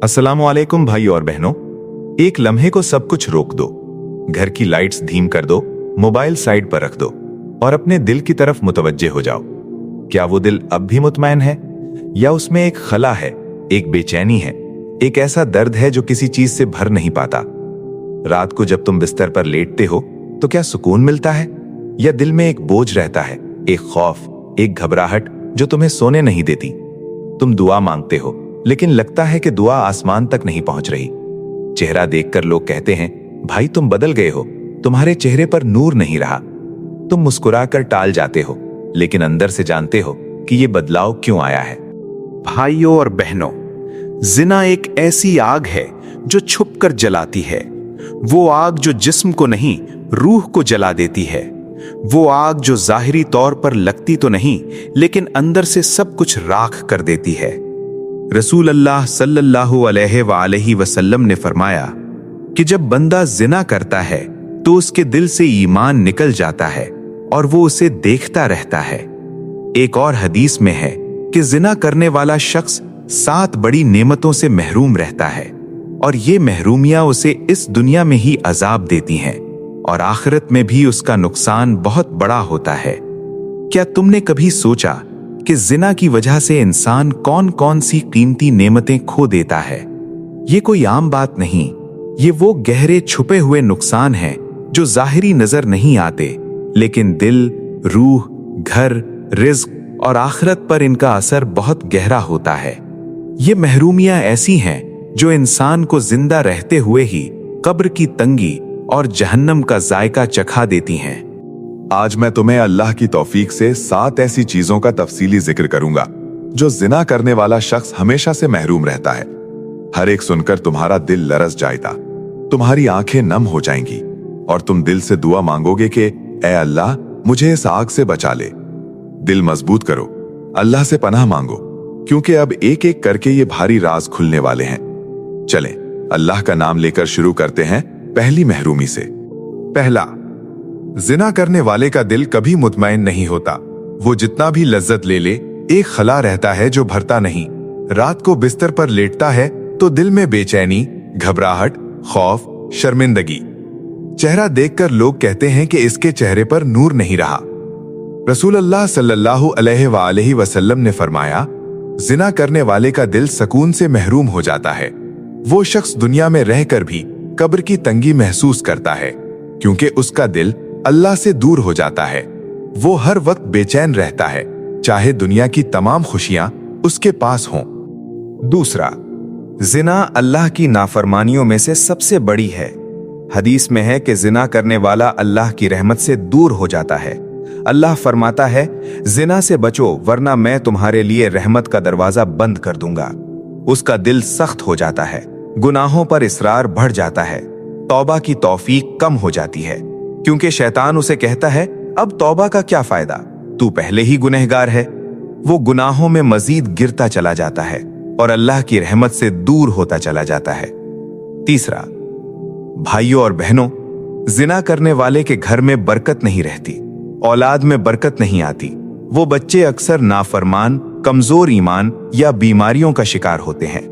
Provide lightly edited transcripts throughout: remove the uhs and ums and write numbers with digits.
अस्सलाम वालेकुम भाई और बहनों। एक लम्हे को सब कुछ रोक दो, घर की लाइट्स धीम कर दो, मोबाइल साइड पर रख दो और अपने दिल की तरफ मुतवज्जे हो जाओ। क्या वो दिल अब भी मुतमैन है या उसमें एक खला है, एक बेचैनी है, एक ऐसा दर्द है जो किसी चीज से भर नहीं पाता? रात को जब तुम बिस्तर पर लेटते हो तो क्या सुकून मिलता है या दिल में एक बोझ रहता है, एक खौफ, एक घबराहट जो तुम्हें सोने नहीं देती? तुम दुआ मांगते हो लेकिन लगता है कि दुआ आसमान तक नहीं पहुंच रही। चेहरा देखकर लोग कहते हैं, भाई तुम बदल गए हो, तुम्हारे चेहरे पर नूर नहीं रहा। तुम मुस्कुराकर टाल जाते हो लेकिन अंदर से जानते हो कि ये बदलाव क्यों आया है। भाइयों और बहनों, जिना एक ऐसी आग है जो छुपकर जलाती है। वो आग जो जिस्म को नहीं, रूह को जला देती है। वो आग जो जाहिरी तौर पर लगती तो नहीं लेकिन अंदर से सब कुछ राख कर देती है। रसूल अल्लाह सल्लल्लाहु अलैहि वसल्लम ने फरमाया कि जब बंदा जिना करता है तो उसके दिल से ईमान निकल जाता है और वो उसे देखता रहता है। एक और हदीस में है कि जिना करने वाला शख्स 7 बड़ी नेमतों से महरूम रहता है और ये महरूमियां उसे इस दुनिया में ही अजाब देती हैं और आखिरत में भी उसका नुकसान बहुत बड़ा होता है। क्या तुमने कभी सोचा कि जिना की वजह से इंसान कौन कौन सी कीमती नेमतें खो देता है? ये कोई आम बात नहीं, ये वो गहरे छुपे हुए नुकसान हैं जो जाहिरी नजर नहीं आते लेकिन दिल, रूह, घर, रिज्क और आखिरत पर इनका असर बहुत गहरा होता है। ये महरूमियां ऐसी हैं जो इंसान को जिंदा रहते हुए ही कब्र की तंगी और जहन्नम का जायका चखा देती हैं। आज मैं तुम्हें अल्लाह की तौफीक से 7 ऐसी चीजों का तफसीली जिक्र करूंगा जो जिना करने वाला शख्स हमेशा से महरूम रहता है। हर एक सुनकर तुम्हारा दिल लरस जाएगा, तुम्हारी आंखें नम हो जाएंगी और तुम दिल से दुआ मांगोगे कि ऐ अल्लाह मुझे इस आग से बचा ले। दिल मजबूत करो, अल्लाह से पनाह मांगो, क्योंकि अब एक एक करके ये भारी राज खुलने वाले हैं। चलें अल्लाह का नाम लेकर शुरू करते हैं पहली महरूमी से। पहला, जिना करने वाले का दिल कभी मुतमईन नहीं होता। वो जितना भी लज्जत ले ले, एक खला रहता है जो भरता नहीं। रात को बिस्तर पर लेटता है तो दिल में बेचैनी, घबराहट, खौफ, शर्मिंदगी। चेहरा देखकर लोग कहते हैं कि इसके चेहरे पर नूर नहीं रहा। रसूल अल्लाह सल्लल्लाहु अलैहि वसल्लम ने फरमाया, जिना करने वाले का दिल सुकून से महरूम हो जाता है। वो शख्स दुनिया में रहकर भी कब्र की तंगी महसूस करता है क्योंकि उसका दिल अल्लाह से दूर हो जाता है। वो हर वक्त बेचैन रहता है, चाहे दुनिया की तमाम खुशियां उसके पास हों। दूसरा, जिना अल्लाह की नाफरमानियों में से सबसे बड़ी है। हदीस में है कि जिना करने वाला अल्लाह की रहमत से दूर हो जाता है। अल्लाह फरमाता है, जिना से बचो वरना मैं तुम्हारे लिए रहमत का दरवाजा बंद कर दूंगा। उसका दिल सख्त हो जाता है, गुनाहों पर इसरार बढ़ जाता है, तौबा की तौफीक कम हो जाती है क्योंकि शैतान उसे कहता है, अब तौबा का क्या फायदा, तू पहले ही गुनहगार है। वो गुनाहों में मजीद गिरता चला जाता है और अल्लाह की रहमत से दूर होता चला जाता है। तीसरा, भाइयों और बहनों, जिना करने वाले के घर में बरकत नहीं रहती, औलाद में बरकत नहीं आती। वो बच्चे अक्सर नाफरमान, कमजोर ईमान या बीमारियों का शिकार होते हैं।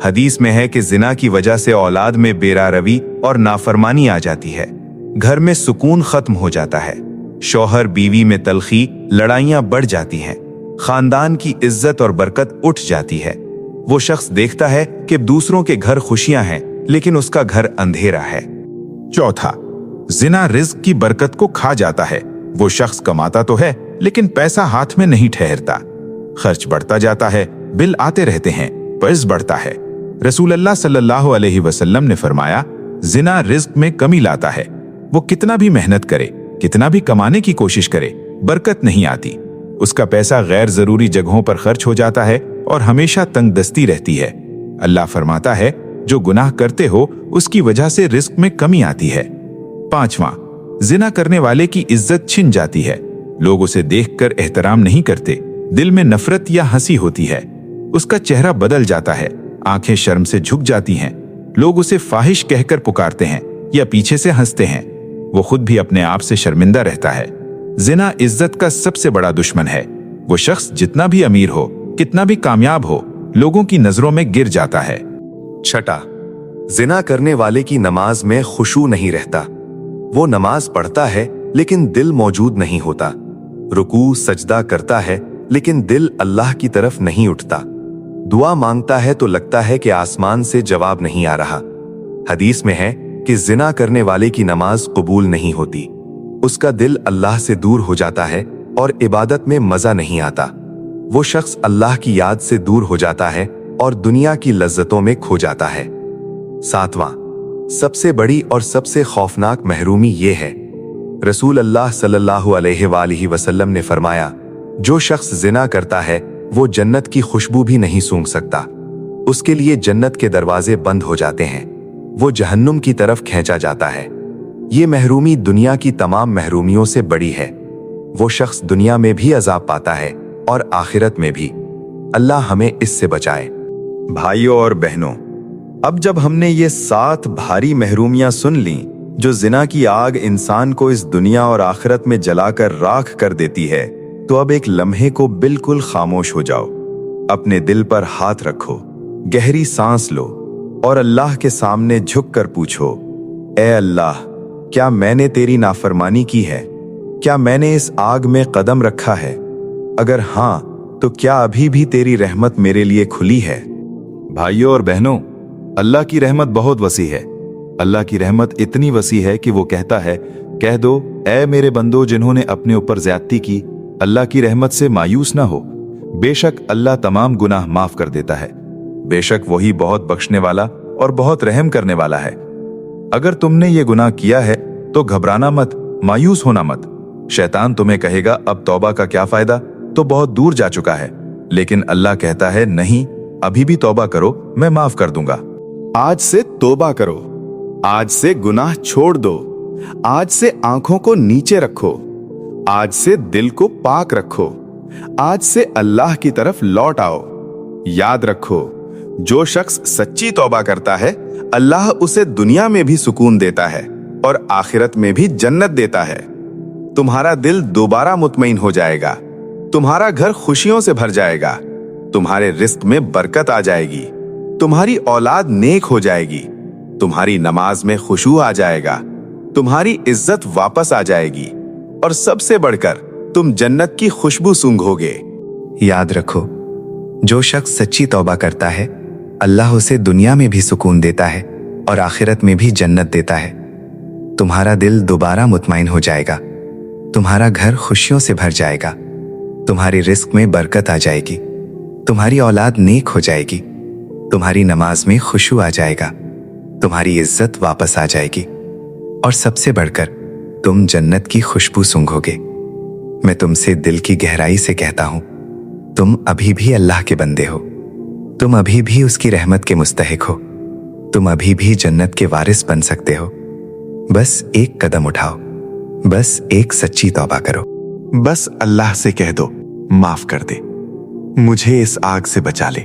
हदीस में है कि जिना की वजह से औलाद में बेरारवी और नाफरमानी आ जाती है, घर में सुकून खत्म हो जाता है, शौहर बीवी में तलखी, लड़ाइयां बढ़ जाती हैं, खानदान की इज्जत और बरकत उठ जाती है। वो शख्स देखता है कि दूसरों के घर खुशियां हैं लेकिन उसका घर अंधेरा है। चौथा, जिना रिज्क की बरकत को खा जाता है। वो शख्स कमाता तो है लेकिन पैसा हाथ में नहीं ठहरता, खर्च बढ़ता जाता है, बिल आते रहते हैं, कर्ज बढ़ता है। रसूल अल्लाह सल्लल्लाहु अलैहि वसल्लम ने फरमाया, जिना रिज्क में कमी लाता है। वो कितना भी मेहनत करे, कितना भी कमाने की कोशिश करे, बरकत नहीं आती। उसका पैसा गैर जरूरी जगहों पर खर्च हो जाता है और हमेशा तंगदस्ती रहती है। अल्लाह फरमाता है, जो गुनाह करते हो उसकी वजह से रिस्क में कमी आती है। पांचवा, जिना करने वाले की इज्जत छिन जाती है। लोग उसे देखकर एहतराम नहीं करते, दिल में नफरत या हंसी होती है। उसका चेहरा बदल जाता है, आंखें शर्म से झुक जाती हैं। लोग उसे फाहिश कहकर पुकारते हैं या पीछे से हंसते हैं। वो खुद भी अपने आप से शर्मिंदा रहता है। जिना इज्जत का सबसे बड़ा दुश्मन है। वो शख्स जितना भी अमीर हो, कितना भी कामयाब हो, लोगों की नजरों में गिर जाता है। छठा, जिना करने वाले की नमाज में खुशू नहीं रहता। वो नमाज पढ़ता है लेकिन दिल मौजूद नहीं होता। रुकू सजदा करता है लेकिन दिल अल्लाह की तरफ नहीं उठता। दुआ मांगता है तो लगता है कि आसमान से जवाब नहीं आ रहा। हदीस में है कि जिना करने वाले की नमाज कबूल नहीं होती। उसका दिल अल्लाह से दूर हो जाता है और इबादत में मजा नहीं आता। वो शख्स अल्लाह की याद से दूर हो जाता है और दुनिया की लज्जतों में खो जाता है। सातवां, सबसे बड़ी और सबसे खौफनाक महरूमी ये है। रसूल अल्लाह सल्लल्लाहु अलैहि वसल्लम ने फरमाया, जो शख्स जिना करता है वो जन्नत की खुशबू भी नहीं सूंघ सकता। उसके लिए जन्नत के दरवाजे बंद हो जाते हैं। वो जहन्नुम की तरफ खींचा जाता है। ये महरूमी दुनिया की तमाम महरूमियों से बड़ी है। वो शख्स दुनिया में भी अजाब पाता है और आखिरत में भी। अल्लाह हमें इससे बचाए। भाइयों और बहनों, अब जब हमने ये 7 भारी महरूमियां सुन ली जो जिना की आग इंसान को इस दुनिया और आखिरत में जलाकर राख कर देती है, तो अब एक लम्हे को बिल्कुल खामोश हो जाओ। अपने दिल पर हाथ रखो, गहरी सांस लो और अल्लाह के सामने झुक कर पूछो, ए अल्लाह, क्या मैंने तेरी नाफरमानी की है? क्या मैंने इस आग में कदम रखा है? अगर हाँ, तो क्या अभी भी तेरी रहमत मेरे लिए खुली है? भाइयों और बहनों, अल्लाह की रहमत बहुत वसी है। अल्लाह की रहमत इतनी वसी है कि वो कहता है, कह दो ऐ मेरे बंदो जिन्होंने अपने ऊपर ज्यादती की, अल्लाह की रहमत से मायूस ना हो। बेशक अल्लाह तमाम गुनाह माफ कर देता है। बेशक वही बहुत बख्शने वाला और बहुत रहम करने वाला है। अगर तुमने ये गुनाह किया है तो घबराना मत, मायूस होना मत। शैतान तुम्हें कहेगा अब तौबा का क्या फायदा, तो बहुत दूर जा चुका है। लेकिन अल्लाह कहता है नहीं, अभी भी तौबा करो, मैं माफ कर दूंगा। आज से तौबा करो, आज से गुनाह छोड़ दो, आज से आंखों को नीचे रखो, आज से दिल को पाक रखो, आज से अल्लाह की तरफ लौट आओ। याद रखो, जो शख्स सच्ची तौबा करता है, अल्लाह उसे दुनिया में भी सुकून देता है और आखिरत में भी जन्नत देता है। तुम्हारा दिल दोबारा मुतमईन हो जाएगा, तुम्हारा घर खुशियों से भर जाएगा, तुम्हारे रिस्क में बरकत आ जाएगी, तुम्हारी औलाद नेक हो जाएगी, तुम्हारी नमाज में खुशू आ जाएगा, तुम्हारी इज्जत वापस आ जाएगी और सबसे बढ़कर तुम जन्नत की खुशबू सूंघोगे। याद रखो, जो शख्स सच्ची तौबा करता है, अल्लाह उसे दुनिया में भी सुकून देता है और आखिरत में भी जन्नत देता है। तुम्हारा दिल दोबारा मुतमईन हो जाएगा, तुम्हारा घर खुशियों से भर जाएगा, तुम्हारी रिस्क में बरकत आ जाएगी, तुम्हारी औलाद नेक हो जाएगी, तुम्हारी नमाज में खुशू आ जाएगा, तुम्हारी इज्जत वापस आ जाएगी और सबसे बढ़कर तुम जन्नत की खुशबू सूंघोगे। मैं तुमसे दिल की गहराई से कहता हूं, तुम अभी भी अल्लाह के बंदे हो, तुम अभी भी उसकी रहमत के मुस्तहिक हो, तुम अभी भी जन्नत के वारिस बन सकते हो। बस एक कदम उठाओ, बस एक सच्ची तौबा करो। बस अल्लाह से कह दो, माफ कर दे, मुझे इस आग से बचा ले,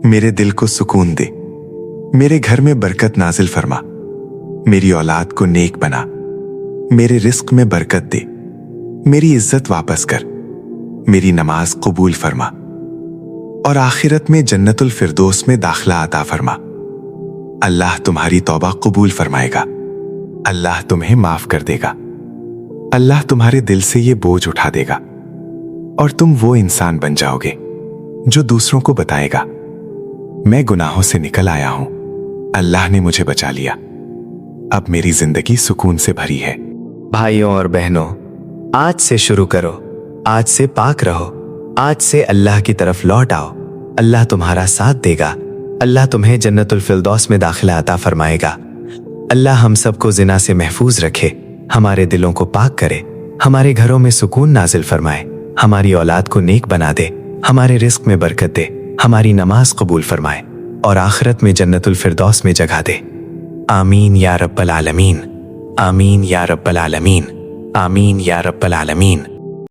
मेरे दिल को सुकून दे, मेरे घर में बरकत नाजिल फरमा, मेरी औलाद को नेक बना, मेरे रिस्क में बरकत दे, मेरी इज्जत वापस कर, मेरी नमाज कबूल फरमा और आखिरत में जन्नतुल फिरदौस में दाखिला अता फरमा। अल्लाह तुम्हारी तौबा कबूल फरमाएगा, अल्लाह तुम्हें माफ कर देगा, अल्लाह तुम्हारे दिल से ये बोझ उठा देगा और तुम वो इंसान बन जाओगे जो दूसरों को बताएगा, मैं गुनाहों से निकल आया हूं, अल्लाह ने मुझे बचा लिया, अब मेरी जिंदगी सुकून से भरी है। भाइयों और बहनों, आज से शुरू करो, आज से पाक रहो, आज से अल्लाह की तरफ लौट आओ। अल्लाह तुम्हारा साथ देगा, अल्लाह तुम्हें जन्नतुल फिरदौस में दाखिला अता फरमाएगा। अल्लाह हम सबको जिना से महफूज रखे, हमारे दिलों को पाक करे, हमारे घरों में सुकून नाजिल फरमाए, हमारी औलाद को नेक बना दे, हमारे रिस्क में बरकत दे, हमारी नमाज कबूल फरमाए और आखिरत में जन्नतुल फिरदौस में जगह दे। आमीन या रब्बल आलमीन, आमीन या रब्बल आलमीन, आमीन या रब्बल आलमीन।